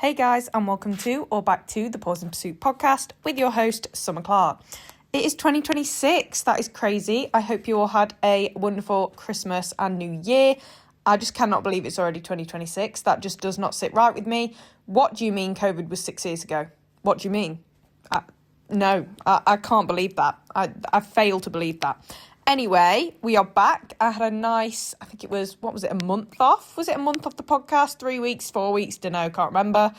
Hey guys, and welcome to or back to the Pause in Pursuit podcast with your host, Summer Clark. It is 2026. That is crazy. I hope you all had a wonderful Christmas and New Year. I just cannot believe it's already 2026. That just does not sit right with me. What do you mean COVID was 6 years ago? What do you mean? No, I can't believe that. I fail to believe that. Anyway, we are back. I had a nice, I think it was, a month off? Was it a month off the podcast? 3 weeks, 4 weeks? Don't know, can't remember.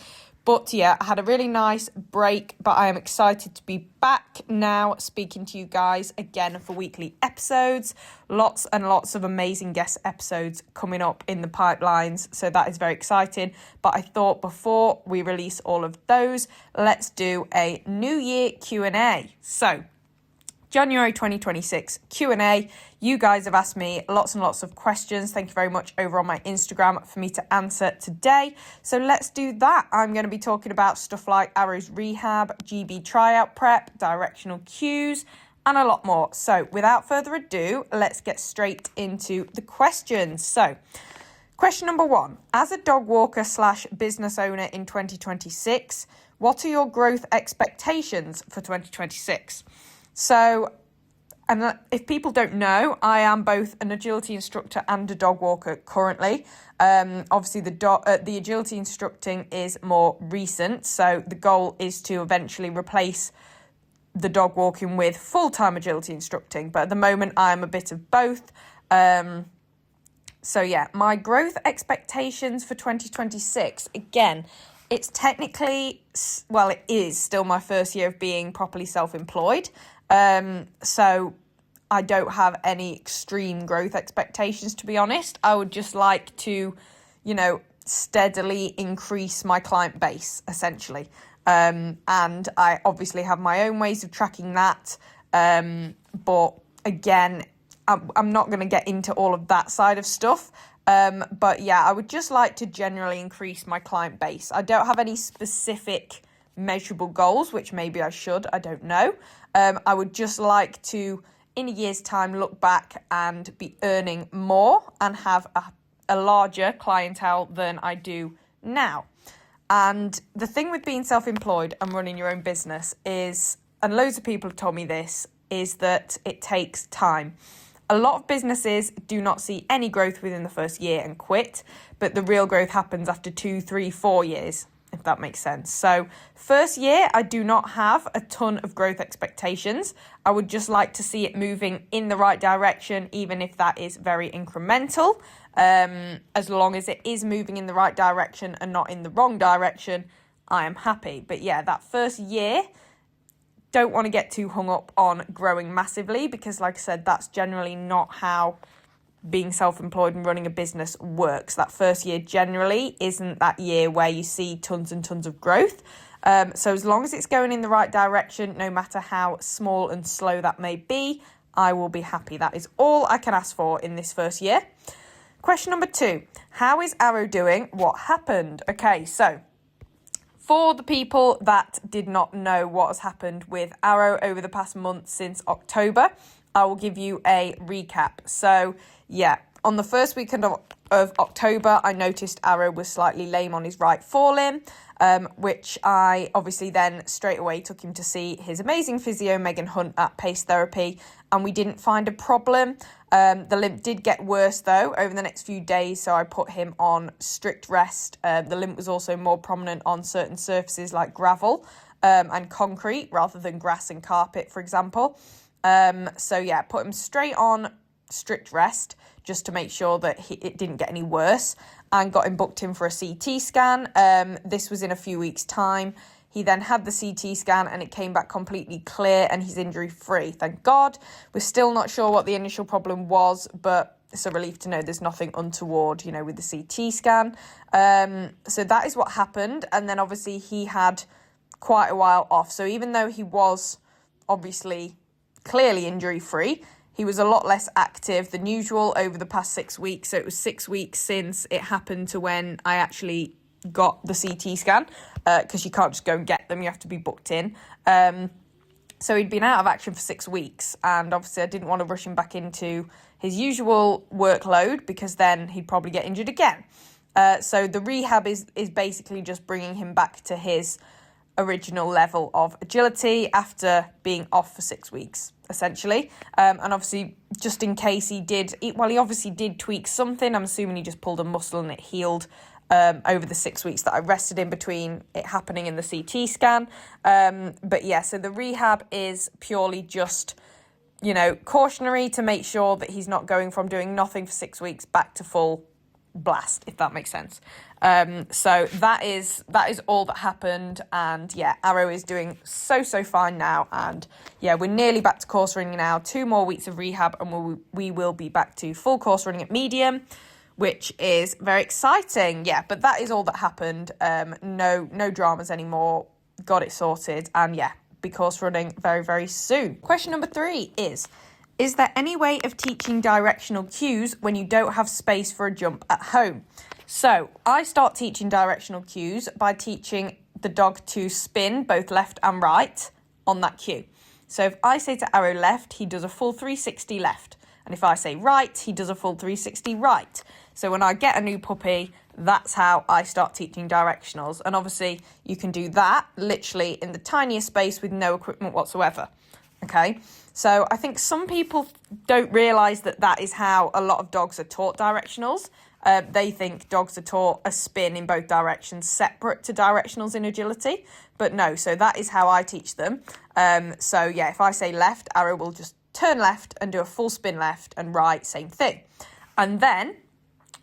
But yeah, I had a really nice break, but I am excited to be back now speaking to you guys again for weekly episodes. Lots and lots of amazing guest episodes coming up in the pipelines, so that is very exciting. But I thought before we release all of those, let's do a New Year Q&A. So, January 2026 Q&A. You guys have asked me lots and lots of questions. Thank you very much over on my Instagram for me to answer today. So let's do that. I'm going to be talking about stuff like Arrow's Rehab, GB Tryout prep, directional cues, and a lot more. So without further ado, let's get straight into the questions. So question number 1, as a dog walker / business owner in 2026, what are your growth expectations for 2026? So, and if people don't know, I am both an agility instructor and a dog walker currently. Obviously, the agility instructing is more recent, so the goal is to eventually replace the dog walking with full-time agility instructing. But at the moment, I'm a bit of both. So yeah, my growth expectations for 2026, again, it's technically, well, it is still my first year of being properly self-employed. So I don't have any extreme growth expectations, to be honest. I would just like to, steadily increase my client base, essentially. And I obviously have my own ways of tracking that. But again, I'm not going to get into all of that side of stuff. But yeah, I would just like to generally increase my client base. I don't have any specific measurable goals, which maybe I should, I don't know. I would just like to, in a year's time, look back and be earning more and have a larger clientele than I do now. And the thing with being self-employed and running your own business is, and loads of people have told me this, is that it takes time. A lot of businesses do not see any growth within the first year and quit, but the real growth happens after 2, 3, 4 years, if that makes sense. So first year, I do not have a ton of growth expectations. I would just like to see it moving in the right direction, even if that is very incremental. As long as it is moving in the right direction and not in the wrong direction, I am happy. But yeah, that first year, don't want to get too hung up on growing massively because, like I said, that's generally not how being self-employed and running a business works. That first year generally isn't that year where you see tons and tons of growth. So as long as it's going in the right direction, no matter how small and slow that may be, I will be happy. That is all I can ask for in this first year. Question number 2, how is Arrow doing? What happened? Okay, so for the people that did not know what has happened with Arrow over the past month since October, I will give you a recap. So yeah, on the first weekend of October, I noticed Arrow was slightly lame on his right forelimb, which I obviously then straight away took him to see his amazing physio, Megan Hunt, at Pace Therapy, and we didn't find a problem. The limp did get worse, though, over the next few days, so I put him on strict rest. The limp was also more prominent on certain surfaces like gravel and concrete rather than grass and carpet, for example. So yeah, put him straight on strict rest just to make sure that it didn't get any worse, and got him booked in for a CT scan. This was in a few weeks' time. He then had the CT scan and it came back completely clear and he's injury-free, thank God. We're still not sure what the initial problem was, but it's a relief to know there's nothing untoward, with the CT scan. So that is what happened. And then obviously he had quite a while off. So even though he was obviously clearly injury-free, he was a lot less active than usual over the past 6 weeks. So it was 6 weeks since it happened to when I actually got the CT scan, because you can't just go and get them. You have to be booked in. So he'd been out of action for 6 weeks, and obviously I didn't want to rush him back into his usual workload because then he'd probably get injured again. So the rehab is basically just bringing him back to his original level of agility after being off for 6 weeks, essentially. And obviously, just in case he obviously did tweak something. I'm assuming he just pulled a muscle and it healed over the 6 weeks that I rested in between it happening in the CT scan. But yeah, so the rehab is purely just, cautionary to make sure that he's not going from doing nothing for 6 weeks back to full blast, if that makes sense. So that is all that happened, and yeah, Arrow is doing so fine now, and yeah, we're nearly back to course running now. 2 more weeks of rehab and we will be back to full course running at medium, which is very exciting. Yeah, but that is all that happened. No dramas anymore. Got it sorted, and yeah, be course running very, very soon. Question number 3 is there any way of teaching directional cues when you don't have space for a jump at home? So I start teaching directional cues by teaching the dog to spin both left and right on that cue. So if I say to Arrow left, he does a full 360 left. And if I say right, he does a full 360 right. So when I get a new puppy, that's how I start teaching directionals. And obviously you can do that literally in the tiniest space with no equipment whatsoever. Okay, so I think some people don't realise that is how a lot of dogs are taught directionals. They think dogs are taught a spin in both directions separate to directionals in agility. But no, so that is how I teach them. So yeah, if I say left, Arrow will just turn left and do a full spin left, and right, same thing. And then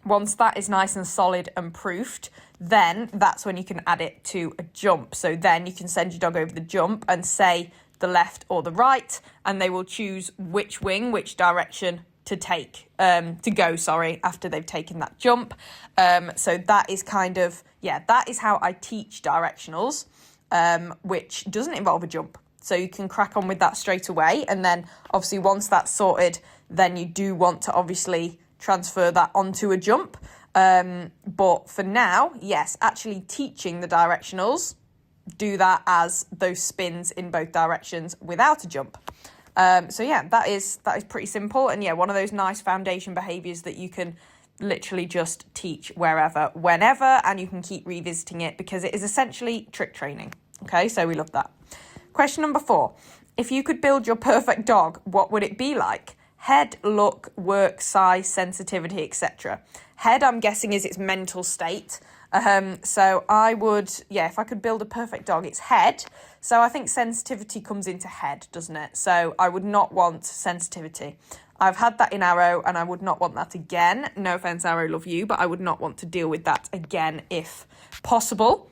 once that is nice and solid and proofed, then that's when you can add it to a jump. So then you can send your dog over the jump and say the left or the right, and they will choose which direction to go, after they've taken that jump. So that is that is how I teach directionals, which doesn't involve a jump. So you can crack on with that straight away. And then obviously once that's sorted, then you do want to obviously transfer that onto a jump. But for now, yes, actually teaching the directionals, do that as those spins in both directions without a jump. So yeah, that is pretty simple. And yeah, one of those nice foundation behaviours that you can literally just teach wherever, whenever, and you can keep revisiting it because it is essentially trick training. Okay, so we love that. Question number 4. If you could build your perfect dog, what would it be like? Head, look, work, size, sensitivity, etc. Head, I'm guessing, is its mental state. So I would, if I could build a perfect dog, it's head. So I think sensitivity comes into head, doesn't it? So I would not want sensitivity. I've had that in Arrow and I would not want that again. No offence, Arrow, love you, but I would not want to deal with that again if possible.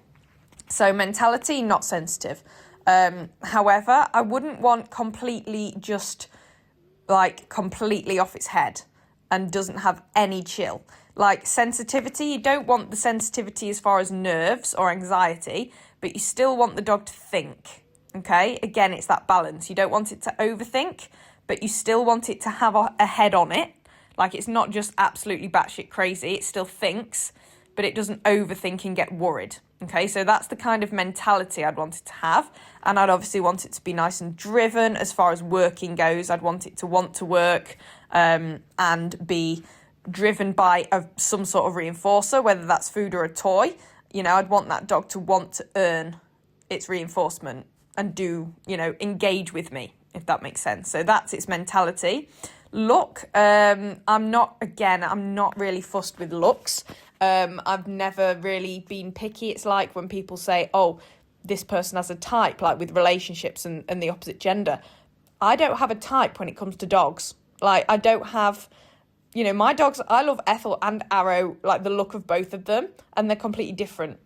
So mentality, not sensitive. However, I wouldn't want completely off its head and doesn't have any chill. Like sensitivity, you don't want the sensitivity as far as nerves or anxiety, but you still want the dog to think, okay? Again, it's that balance. You don't want it to overthink, but you still want it to have a head on it. Like it's not just absolutely batshit crazy. It still thinks, but it doesn't overthink and get worried. Okay, so that's the kind of mentality I'd want it to have. And I'd obviously want it to be nice and driven as far as working goes. I'd want it to want to work and be driven by some sort of reinforcer, whether that's food or a toy. I'd want that dog to want to earn its reinforcement and engage with me, if that makes sense. So that's its mentality. Look, I'm not really fussed with looks. I've never really been picky. It's like when people say, oh, this person has a type, like with relationships and the opposite gender. I don't have a type when it comes to dogs. Like I don't have, my dogs, I love Ethel and Arrow, like the look of both of them, and they're completely different.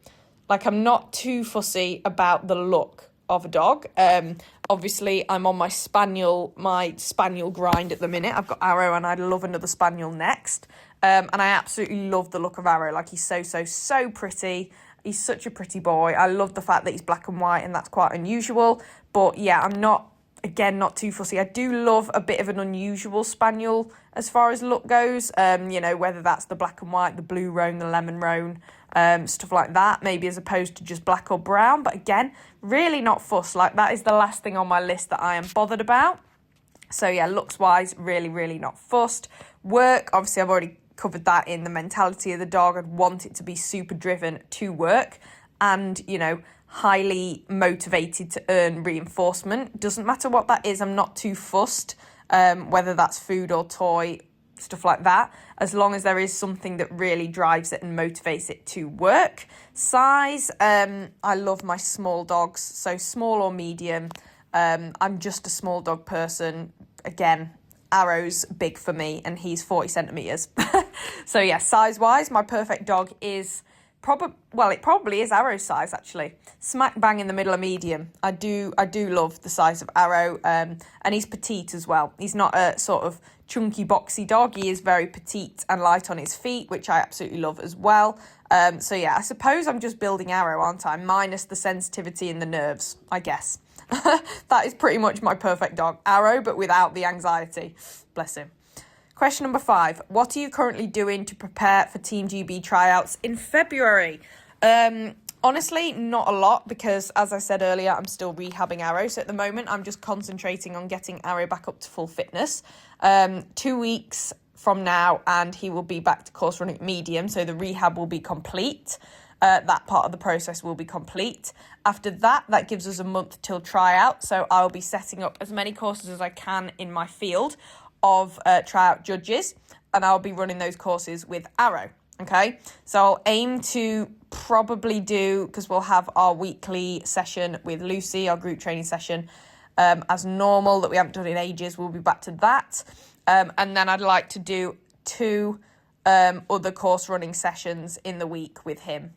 Like I'm not too fussy about the look of a dog. Obviously I'm on my spaniel grind at the minute. I've got Arrow and I'd love another spaniel next. And I absolutely love the look of Arrow. Like he's so pretty. He's such a pretty boy. I love the fact that he's black and white, and that's quite unusual. But yeah, I'm not too fussy. I do love a bit of an unusual spaniel as far as look goes. Whether that's the black and white, the blue roan, the lemon roan, stuff like that, maybe as opposed to just black or brown. But again, really not fussed. Like that is the last thing on my list that I am bothered about. So yeah, looks wise, really, really not fussed. Work, obviously I've already covered that in the mentality of the dog. I'd want it to be super driven to work and, highly motivated to earn reinforcement. Doesn't matter what that is. I'm not too fussed, whether that's food or toy, stuff like that, as long as there is something that really drives it and motivates it to work. Size, I love my small dogs, so small or medium. I'm just a small dog person. Again, Arrow's big for me and he's 40 centimetres. So yeah, size-wise, my perfect dog is it probably is Arrow's size, actually. Smack bang in the middle of medium. I do love the size of Arrow, and he's petite as well. He's not a sort of chunky, boxy dog. He is very petite and light on his feet, which I absolutely love as well. So yeah, I suppose I'm just building Arrow, aren't I? Minus the sensitivity and the nerves, I guess. That is pretty much my perfect dog. Arrow, but without the anxiety. Bless him. Question number 5. What are you currently doing to prepare for Team GB tryouts in February? Honestly, not a lot because, as I said earlier, I'm still rehabbing Arrow. So at the moment, I'm just concentrating on getting Arrow back up to full fitness. 2 weeks from now, and he will be back to course running medium. So the rehab will be complete. That part of the process will be complete. After that gives us a month till tryout. So I'll be setting up as many courses as I can in my field of tryout judges, and I'll be running those courses with Arrow. Okay, so I'll aim to probably do, because we'll have our weekly session with Lucy, our group training session, as normal, that we haven't done in ages. We'll be back to that. And then I'd like to do 2 other course running sessions in the week with him,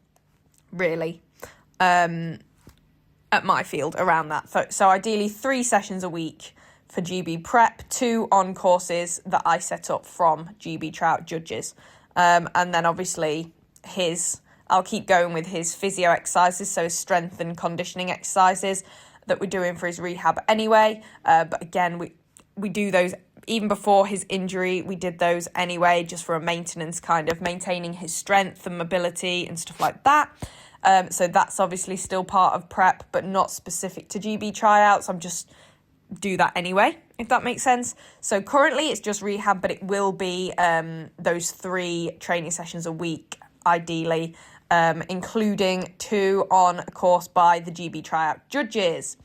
really, at my field around that. So ideally 3 sessions a week for GB prep, 2 on courses that I set up from GB Tryout judges. And then obviously I'll keep going with his physio exercises, so his strength and conditioning exercises that we're doing for his rehab anyway. But again, we do those even before his injury. We did those anyway, just for a maintenance, kind of maintaining his strength and mobility and stuff like that. So that's obviously still part of prep, but not specific to GB tryouts. I'm just do that anyway, if that makes sense. So currently it's just rehab, but it will be those 3 training sessions a week, ideally, including 2 on a course by the GB tryout judges.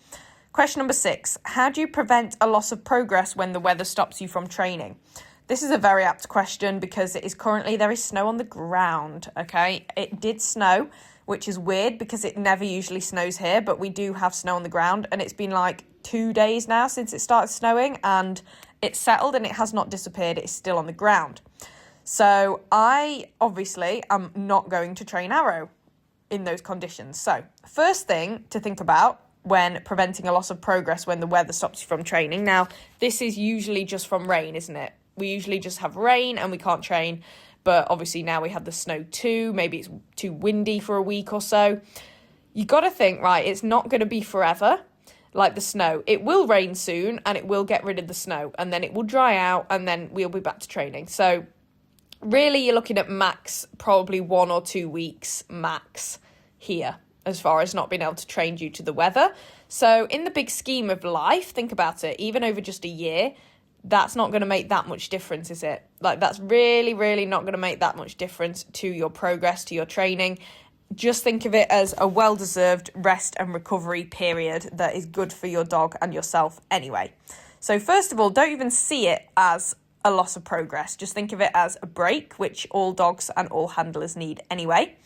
Question number 6. How do you prevent a loss of progress when the weather stops you from training? This is a very apt question because there is snow on the ground, okay? It did snow, which is weird because it never usually snows here, but we do have snow on the ground, and it's been like 2 days now since it started snowing, and it's settled and it has not disappeared. It's still on the ground. So I obviously am not going to train Arrow in those conditions. So first thing to think about when preventing a loss of progress when the weather stops you from training. Now, this is usually just from rain, isn't it? We usually just have rain and we can't train. But obviously now we have the snow too. Maybe it's too windy for a week or so. You got to think, right, it's not going to be forever like the snow. It will rain soon and it will get rid of the snow and then it will dry out and then we'll be back to training. So really you're looking at max probably 1 or 2 weeks max here as far as not being able to train due to the weather. So in the big scheme of life, think about it, even over just a year, that's not going to make that much difference, is it? Like, that's really, really not going to make that much difference to your progress, to your training. Just think of it as a well-deserved rest and recovery period that is good for your dog and yourself anyway. So first of all, don't even see it as a loss of progress. Just think of it as a break, which all dogs and all handlers need anyway.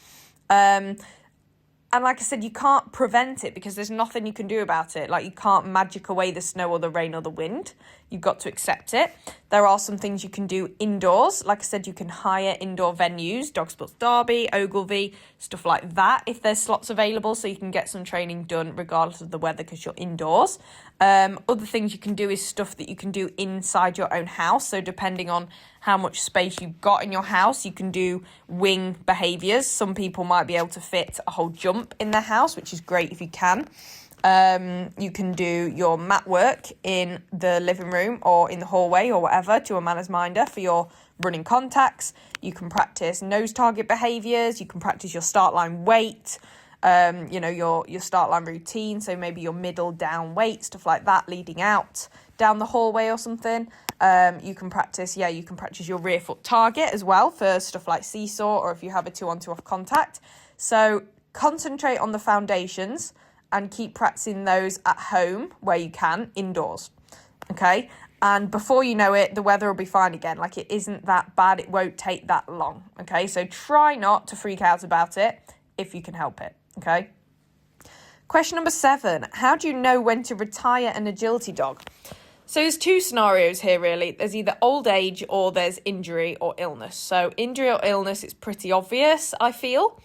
And like I said, you can't prevent it because there's nothing you can do about it. Like, you can't magic away the snow or the rain or the wind. You've got to accept it. There are some things you can do indoors. Like I said, you can hire indoor venues, Dog Sports Derby, Ogilvy, stuff like that, if there's slots available, so you can get some training done regardless of the weather because you're indoors. Other things you can do is stuff that you can do inside your own house. So depending on how much space you've got in your house, you can do wing behaviours. Some people might be able to fit a whole jump in their house, which is great if you can. You can do your mat work in the living room or in the hallway or whatever to a manners minder for your running contacts. You can practice nose target behaviours. You can practice your start line weight. your start line routine. So maybe your middle down weight, stuff like that, leading out down the hallway or something. You can practice your rear foot target as well for stuff like seesaw, or if you have a 2-on-2 off contact. So concentrate on the foundations and keep practicing those at home where you can, indoors. Okay. And before you know it, the weather will be fine again. Like, it isn't that bad. It won't take that long. Okay. So try not to freak out about it if you can help it. Okay. Question number 7. How do you know when to retire an agility dog? So there's 2 scenarios here, really. There's either old age or there's injury or illness. So injury or illness, it's pretty obvious, I feel.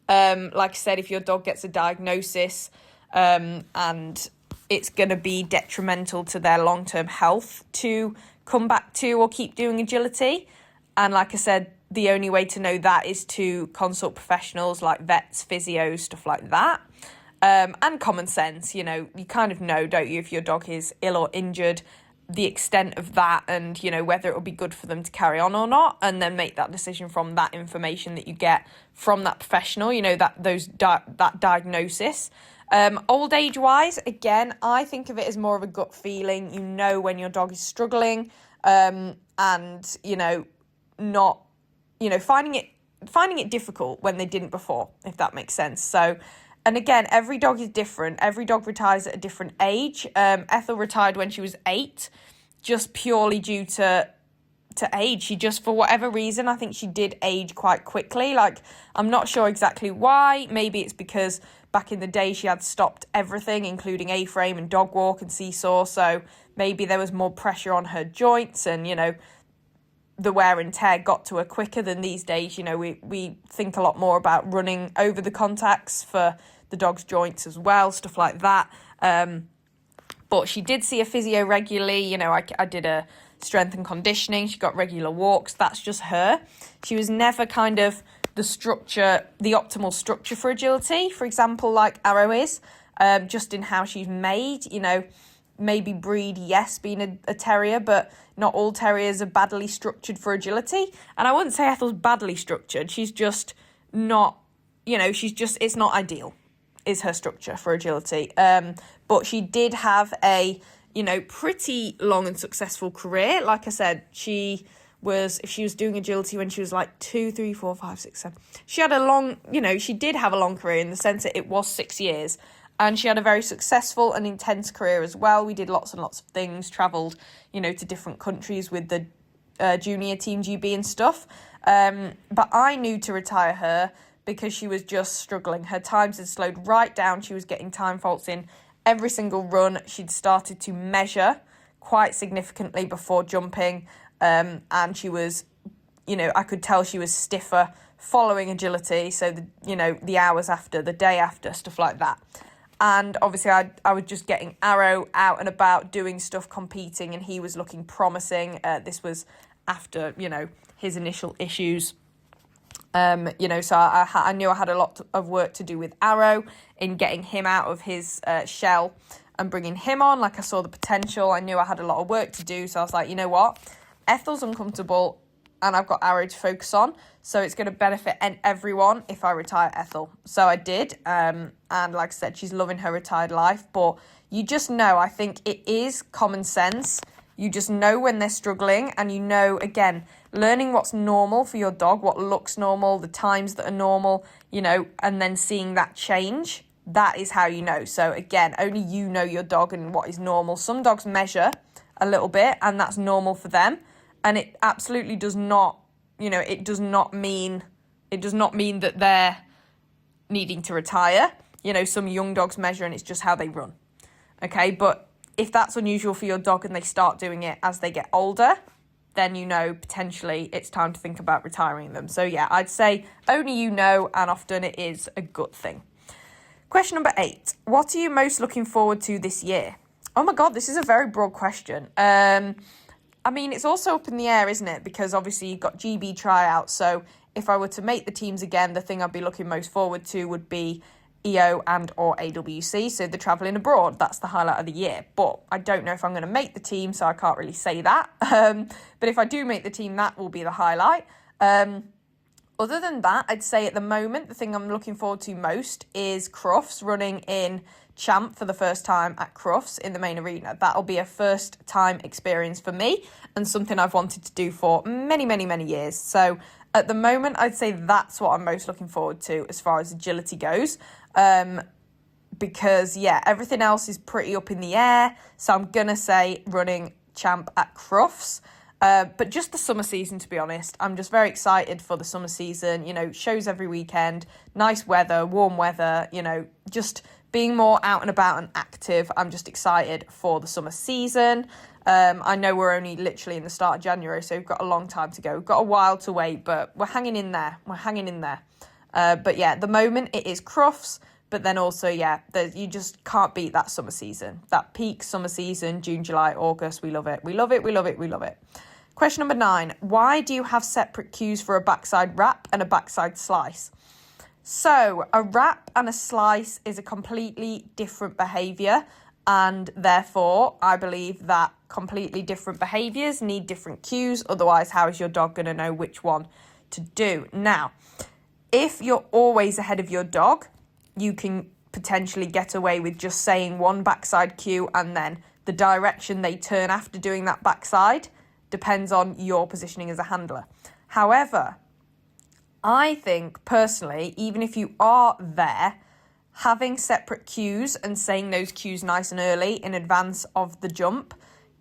Like I said, if your dog gets a diagnosis and it's going to be detrimental to their long-term health to come back to or keep doing agility. And like I said, the only way to know that is to consult professionals like vets, physios, stuff like that. And common sense, you kind of know, don't you, if your dog is ill or injured, the extent of that and, whether it will be good for them to carry on or not, and then make that decision from that information that you get from that professional, that diagnosis. Old age wise, again, I think of it as more of a gut feeling. When your dog is struggling, and, not, finding it difficult when they didn't before, if that makes sense. So, and again, every dog is different. Every dog retires at a different age. Ethel retired when she was 8, just purely due to age. She just, for whatever reason, I think she did age quite quickly. Like, I'm not sure exactly why. Maybe it's because back in the day she had stopped everything, including A-frame and dog walk and seesaw. So maybe there was more pressure on her joints and, the wear and tear got to her quicker than these days. We think a lot more about running over the contacts for the dog's joints as well, stuff like that. But she did see a physio regularly. I did a strength and conditioning. She got regular walks. That's just her. She was never kind of the optimal structure for agility, for example, like Arrow is, just in how she's made, maybe breed, yes, being a terrier, but not all terriers are badly structured for agility. And I wouldn't say Ethel's badly structured. She's just not, it's not ideal, is her structure for agility. But she did have a, pretty long and successful career. Like I said, if she was doing agility when she was like 2, 3, 4, 5, 6, 7. She had she did have a long career in the sense that it was 6 years. And she had a very successful and intense career as well. We did lots and lots of things, travelled, to different countries with the junior Team GB and stuff. But I knew to retire her because she was just struggling. Her times had slowed right down. She was getting time faults in every single run. She'd started to measure quite significantly before jumping. And she was, I could tell she was stiffer following agility. So, the hours after, the day after, stuff like that. And obviously I was just getting Arrow out and about doing stuff, competing, and he was looking promising. This was after, his initial issues. So I knew I had a lot of work to do with Arrow in getting him out of his shell and bringing him on. Like, I saw the potential. I knew I had a lot of work to do. So I was like, you know what? Ethel's uncomfortable and I've got Arrow to focus on. So it's going to benefit everyone if I retire Ethel. So I did. And like I said, she's loving her retired life. But you just know, I think it is common sense. You just know when they're struggling, and again, learning what's normal for your dog, what looks normal, the times that are normal, and then seeing that change. That is how you know. So again, only you know your dog and what is normal. Some dogs measure a little bit and that's normal for them. And it absolutely does not, it does not mean that they're needing to retire. Some young dogs measure and it's just how they run. Okay, but if that's unusual for your dog and they start doing it as they get older, then potentially it's time to think about retiring them. So yeah, I'd say only and often it is a good thing. Question number 8. What are you most looking forward to this year? Oh my God, this is a very broad question. It's also up in the air, isn't it? Because obviously you've got GB tryouts. So if I were to make the teams again, the thing I'd be looking most forward to would be EO and or AWC. So the travelling abroad, that's the highlight of the year. But I don't know if I'm going to make the team, so I can't really say that. But if I do make the team, that will be the highlight. Other than that, I'd say at the moment, the thing I'm looking forward to most is Crufts, running in Champ for the first time at Crufts in the main arena. That'll be a first time experience for me and something I've wanted to do for many, many, many years. So at the moment, I'd say that's what I'm most looking forward to as far as agility goes. Because, everything else is pretty up in the air. So I'm going to say running Champ at Crufts. But just the summer season, to be honest. I'm just very excited for the summer season. Shows every weekend, nice weather, warm weather, just being more out and about and active. I'm just excited for the summer season. I know we're only literally in the start of January, so we've got a long time to go. We've got a while to wait, but we're hanging in there. But at the moment it is Crufts, but then also, you just can't beat that summer season. That peak summer season, June, July, August, we love it. We love it, we love it, we love it. Question number 9, why do you have separate cues for a backside wrap and a backside slice? So a wrap and a slice is a completely different behaviour, and therefore I believe that completely different behaviours need different cues. Otherwise, how is your dog going to know which one to do? Now, if you're always ahead of your dog, you can potentially get away with just saying one backside cue, and then the direction they turn after doing that backside depends on your positioning as a handler. However, I think personally, even if you are there, having separate cues and saying those cues nice and early in advance of the jump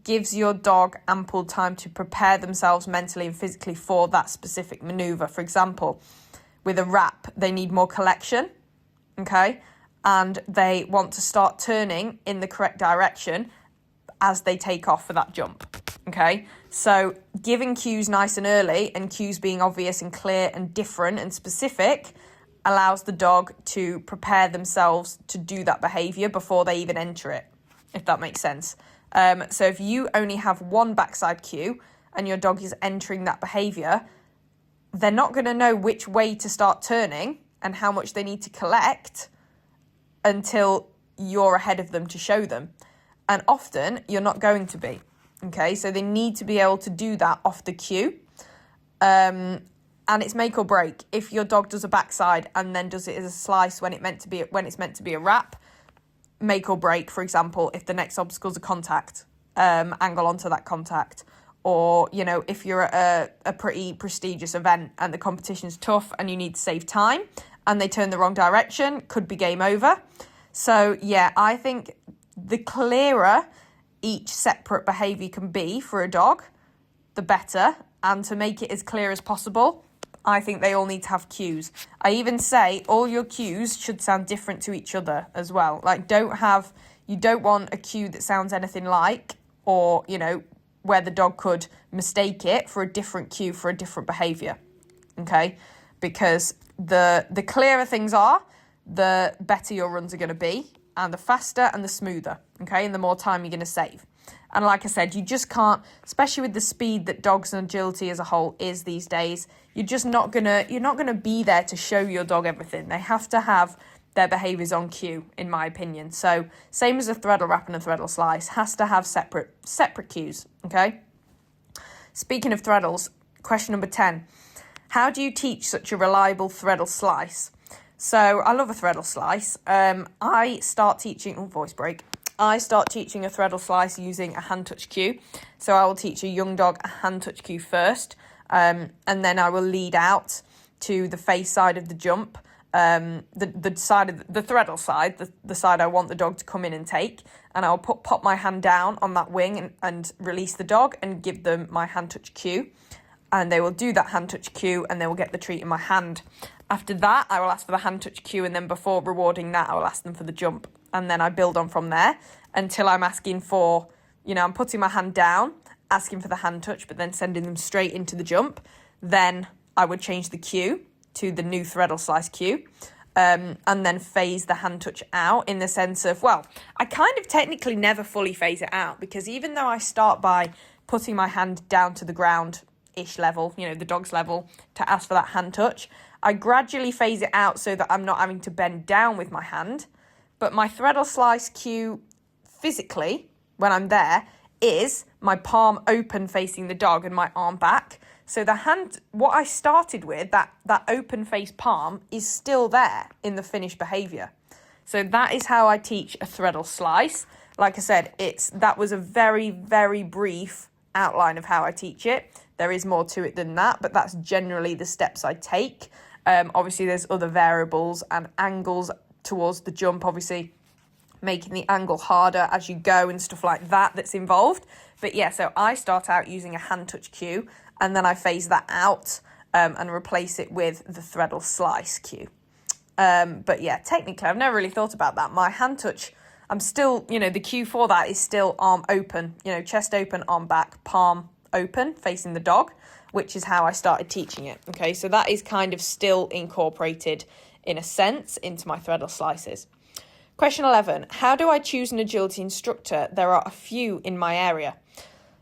gives your dog ample time to prepare themselves mentally and physically for that specific manoeuvre. For example, with a wrap, they need more collection, okay? And they want to start turning in the correct direction as they take off for that jump, okay? So giving cues nice and early and cues being obvious and clear and different and specific allows the dog to prepare themselves to do that behaviour before they even enter it, if that makes sense. So if you only have one backside cue and your dog is entering that behaviour, they're not going to know which way to start turning and how much they need to collect until you're ahead of them to show them. And often you're not going to be. Okay, so they need to be able to do that off the cue. And it's make or break. If your dog does a backside and then does it as a slice when it's meant to be a wrap, make or break. For example, if the next obstacle is a contact, angle onto that contact. Or, if you're at a pretty prestigious event and the competition's tough and you need to save time and they turn the wrong direction, could be game over. So, I think the clearer each separate behaviour can be for a dog, the better. And to make it as clear as possible, I think they all need to have cues. I even say all your cues should sound different to each other as well. Like, you don't want a cue that sounds anything like, or, where the dog could mistake it for a different cue for a different behaviour, okay? Because the clearer things are, the better your runs are going to be, and the faster and the smoother, okay? And the more time you're going to save. And like I said, you just can't, especially with the speed that dogs and agility as a whole is these days, you're not gonna be there to show your dog everything. They have to have their behaviours on cue, in my opinion. So same as a threadle wrap and a threadle slice, has to have separate cues, okay? Speaking of threadles, question number 10. How do you teach such a reliable threadle slice? So I love a threadle slice. I start teaching a threadle slice using a hand touch cue. So I will teach a young dog a hand touch cue first, and then I will lead out to the face side of the jump, the side of the threadle side, the side I want the dog to come in and take, and I'll pop my hand down on that wing and release the dog and give them my hand touch cue, and they will do that hand touch cue and they will get the treat in my hand. After that, I will ask for the hand touch cue, and then before rewarding that, I will ask them for the jump. And then I build on from there until I'm asking for, I'm putting my hand down, asking for the hand touch, but then sending them straight into the jump. Then I would change the cue to the new threadle slice cue, and then phase the hand touch out in the sense of, I kind of technically never fully phase it out, because even though I start by putting my hand down to the ground-ish level, the dog's level, to ask for that hand touch, I gradually phase it out so that I'm not having to bend down with my hand. But my threadle slice cue physically, when I'm there, is my palm open facing the dog and my arm back. So what I started with, that open face palm, is still there in the finished behaviour. So that is how I teach a threadle slice. Like I said, that was a very, very brief outline of how I teach it. There is more to it than that, but that's generally the steps I take. Obviously, there's other variables and angles towards the jump, obviously making the angle harder as you go and stuff like that that's involved. But yeah, so I start out using a hand touch cue, and then I phase that out and replace it with the threadle slice cue. But yeah, technically, I've never really thought about that. My hand touch, I'm still, the cue for that is still arm open, chest open, arm back, palm open, facing the dog, which is how I started teaching it. Okay, so that is kind of still incorporated in a sense into my threadle slices. Question 11, how do I choose an agility instructor? There are a few in my area.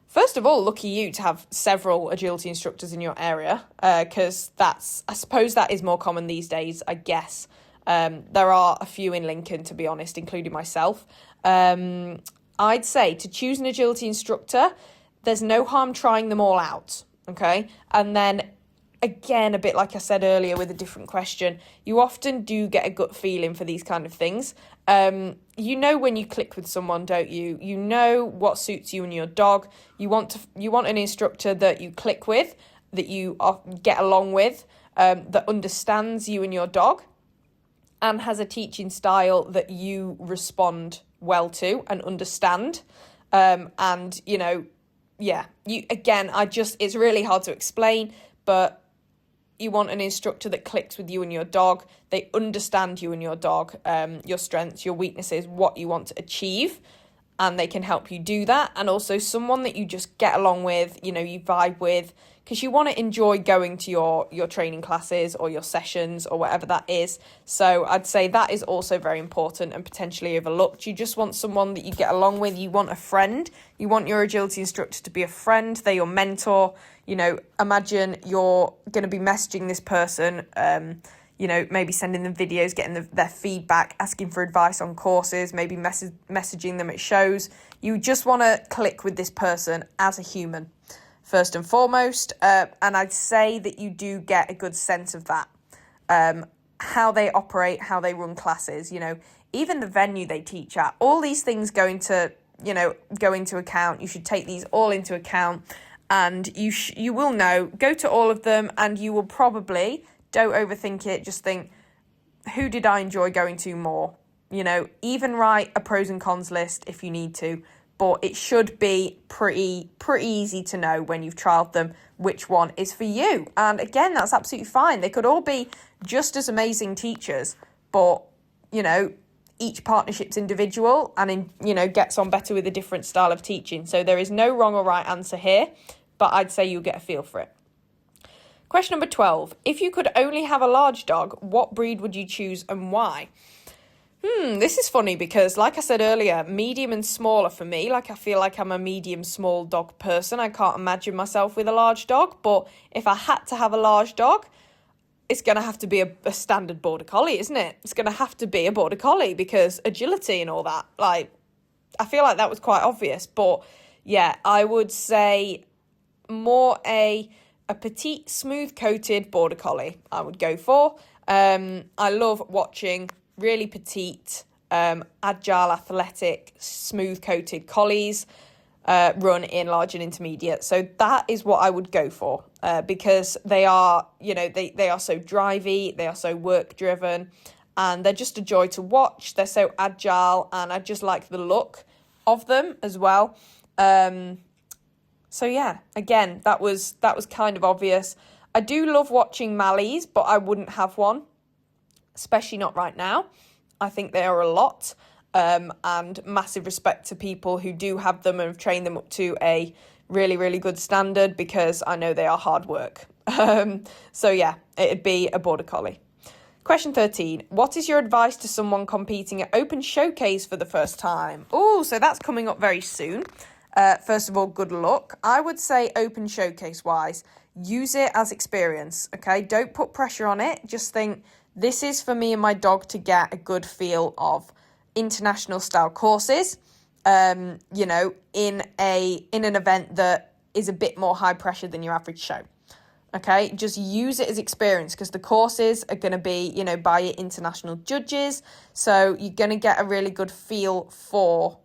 First of all, lucky you to have several agility instructors in your area, because I suppose that is more common these days, I guess. There are a few in Lincoln, to be honest, including myself. I'd say to choose an agility instructor, there's no harm trying them all out, okay? And then, again, a bit like I said earlier with a different question, you often do get a gut feeling for these kind of things. You know when you click with someone, don't you? You know what suits you and your dog. You want an instructor that you click with, that you get along with, that understands you and your dog, and has a teaching style that you respond well to and understand. It's really hard to explain, but you want an instructor that clicks with you and your dog. They understand you and your dog, your strengths, your weaknesses, what you want to achieve, and they can help you do that. And also someone that you just get along with, you vibe with, because you want to enjoy going to your training classes or your sessions or whatever that is. So I'd say that is also very important and potentially overlooked. You just want someone that you get along with. You want a friend. You want your agility instructor to be a friend. They're your mentor. Imagine you're going to be messaging this person, maybe sending them videos, getting their feedback, asking for advice on courses, maybe messaging them at shows. You just want to click with this person as a human, first and foremost. And I'd say that you do get a good sense of that, how they operate, how they run classes, even the venue they teach at. All these things go into account. You should take these all into account. And you will know, go to all of them, and you will probably, don't overthink it, just think, who did I enjoy going to more? Even write a pros and cons list if you need to, but it should be pretty easy to know when you've trialed them which one is for you. And again, that's absolutely fine. They could all be just as amazing teachers, but, each partnership's individual and, gets on better with a different style of teaching. So there is no wrong or right answer here, but I'd say you'll get a feel for it. Question number 12. If you could only have a large dog, what breed would you choose and why? This is funny because, like I said earlier, medium and smaller for me. I feel like I'm a medium-small dog person. I can't imagine myself with a large dog, but if I had to have a large dog, it's going to have to be a standard border collie, isn't it? It's going to have to be a border collie because agility and all that. I feel like that was quite obvious, but yeah, I would say more a petite, smooth-coated border collie I would go for. I love watching really petite, agile, athletic, smooth-coated collies run in large and intermediate. So that is what I would go for because they are, they are so drivey, they are so work-driven, and they're just a joy to watch. They're so agile, and I just like the look of them as well. So yeah, again, that was kind of obvious. I do love watching Mallees, but I wouldn't have one, especially not right now. I think they are a lot, and massive respect to people who do have them and have trained them up to a really, really good standard because I know they are hard work. So yeah, it'd be a border collie. Question 13. What is your advice to someone competing at Open Showcase for the first time? Oh, so that's coming up very soon. First of all, good luck. I would say Open Showcase wise, use it as experience, okay? Don't put pressure on it. Just think, this is for me and my dog to get a good feel of international style courses, in an event that is a bit more high pressure than your average show. Okay, just use it as experience, because the courses are going to be, by international judges. So you're going to get a really good feel for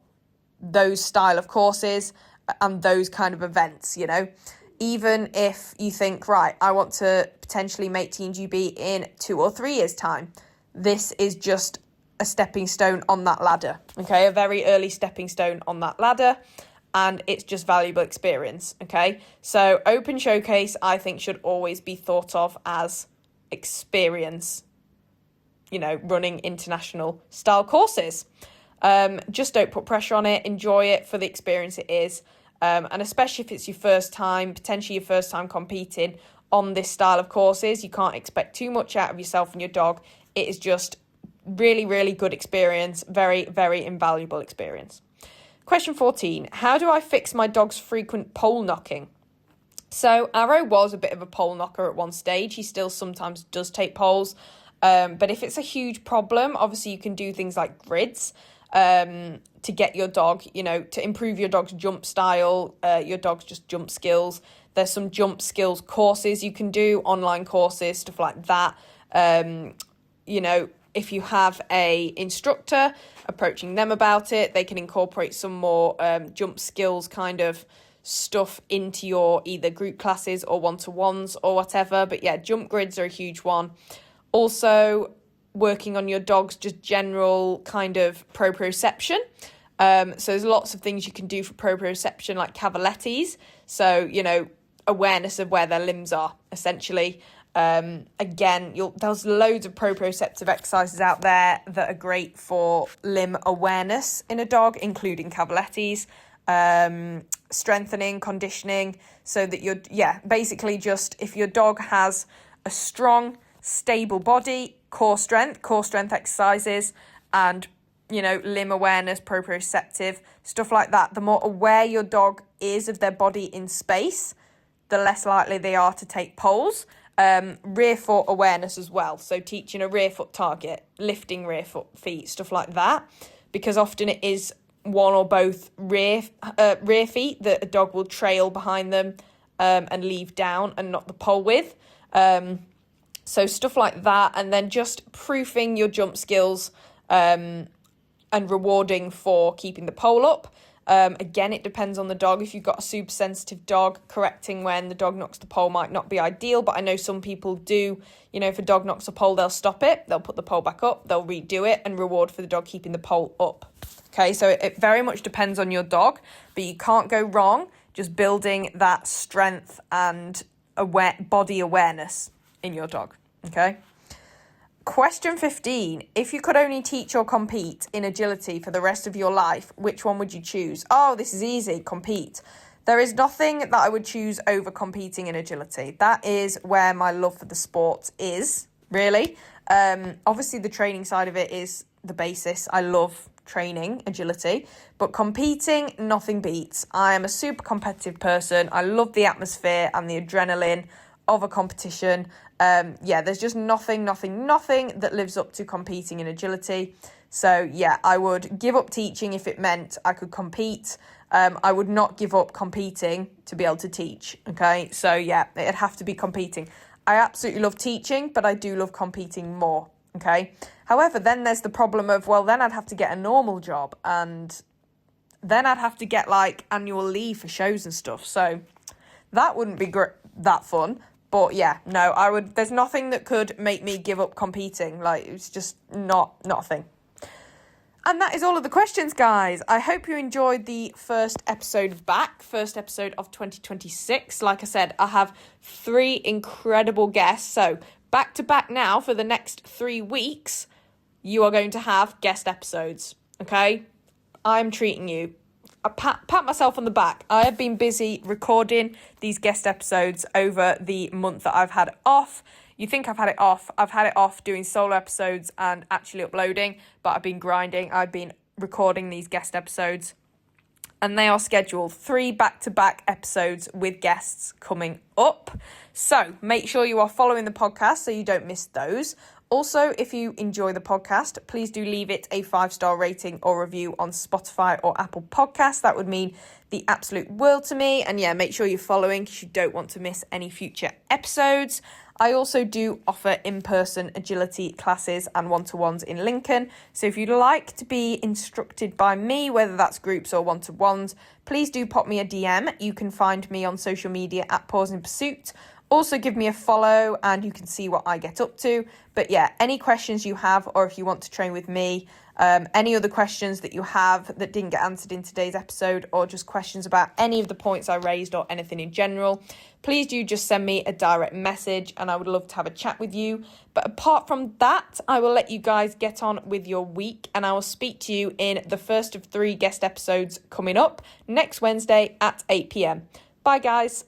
those style of courses and those kind of events, Even if you think, right, I want to potentially make Teen GB in 2 or 3 years' time, this is just a stepping stone on that ladder, okay? A very early stepping stone on that ladder. And it's just valuable experience, okay? So Open Showcase, I think, should always be thought of as experience, running international style courses. Just don't put pressure on it. Enjoy it for the experience it is. And especially if it's your first time, potentially your first time competing on this style of courses, you can't expect too much out of yourself and your dog. It is just really, really good experience. Very, very invaluable experience. Question 14, how do I fix my dog's frequent pole knocking? So Arrow was a bit of a pole knocker at one stage. He still sometimes does take poles. But if it's a huge problem, obviously you can do things like grids to get your dog, to improve your dog's jump style, your dog's just jump skills. There's some jump skills courses you can do, online courses, stuff like that. If you have a instructor, approaching them about it, they can incorporate some more jump skills kind of stuff into your either group classes or one-to-ones or whatever. But yeah, jump grids are a huge one. Also, working on your dog's just general kind of proprioception. So there's lots of things you can do for proprioception, like cavalettis. So, awareness of where their limbs are, essentially. Again, there's loads of proprioceptive exercises out there that are great for limb awareness in a dog, including cavalettis, strengthening, conditioning, so that basically just if your dog has a strong, stable body, core strength exercises, and, limb awareness, proprioceptive, stuff like that, the more aware your dog is of their body in space, the less likely they are to take poles. Rear foot awareness as well, so teaching a rear foot target, lifting rear feet, stuff like that, because often it is one or both rear feet that a dog will trail behind them and leave down and not the pole with. So stuff like that, and then just proofing your jump skills and rewarding for keeping the pole up. Again, it depends on the dog. If you've got a super sensitive dog, correcting when the dog knocks the pole might not be ideal, but I know some people do, if a dog knocks a pole, they'll stop it, they'll put the pole back up, they'll redo it and reward for the dog keeping the pole up. Okay, so it very much depends on your dog, but you can't go wrong just building that strength and body awareness in your dog, okay? Question 15. If you could only teach or compete in agility for the rest of your life, which one would you choose? Oh, this is easy. Compete. There is nothing that I would choose over competing in agility. That is where my love for the sport is, really. Obviously, the training side of it is the basis. I love training agility, but competing, nothing beats. I am a super competitive person. I love the atmosphere and the adrenaline of a competition. There's just nothing that lives up to competing in agility. So yeah, I would give up teaching if it meant I could compete. I would not give up competing to be able to teach. Okay, so yeah, it'd have to be competing. I absolutely love teaching, but I do love competing more. Okay, however, then there's the problem of, then I'd have to get a normal job, and then I'd have to get like annual leave for shows and stuff. So that wouldn't be that fun. But yeah, no, I would. There's nothing that could make me give up competing. Like, it's just not a thing. And that is all of the questions, guys. I hope you enjoyed the first episode of 2026. Like I said, I have 3 incredible guests. So back to back now for the next 3 weeks, you are going to have guest episodes. Okay, I'm treating you. I pat myself on the back. I have been busy recording these guest episodes over the month that I've had off. You think I've had it off. I've had it off doing solo episodes and actually uploading, but I've been grinding. I've been recording these guest episodes, and they are scheduled 3 back-to-back episodes with guests coming up. So make sure you are following the podcast so you don't miss those. Also, if you enjoy the podcast, please do leave it a 5-star rating or review on Spotify or Apple Podcasts. That would mean the absolute world to me. And yeah, make sure you're following because you don't want to miss any future episodes. I also do offer in-person agility classes and one-to-ones in Lincoln. So if you'd like to be instructed by me, whether that's groups or one-to-ones, please do pop me a DM. You can find me on social media at Pause in Pursuit. Also give me a follow and you can see what I get up to. But yeah, any questions you have, or if you want to train with me, any other questions that you have that didn't get answered in today's episode, or just questions about any of the points I raised or anything in general, please do just send me a direct message and I would love to have a chat with you. But apart from that, I will let you guys get on with your week and I will speak to you in the first of 3 guest episodes coming up next Wednesday at 8 p.m. Bye guys.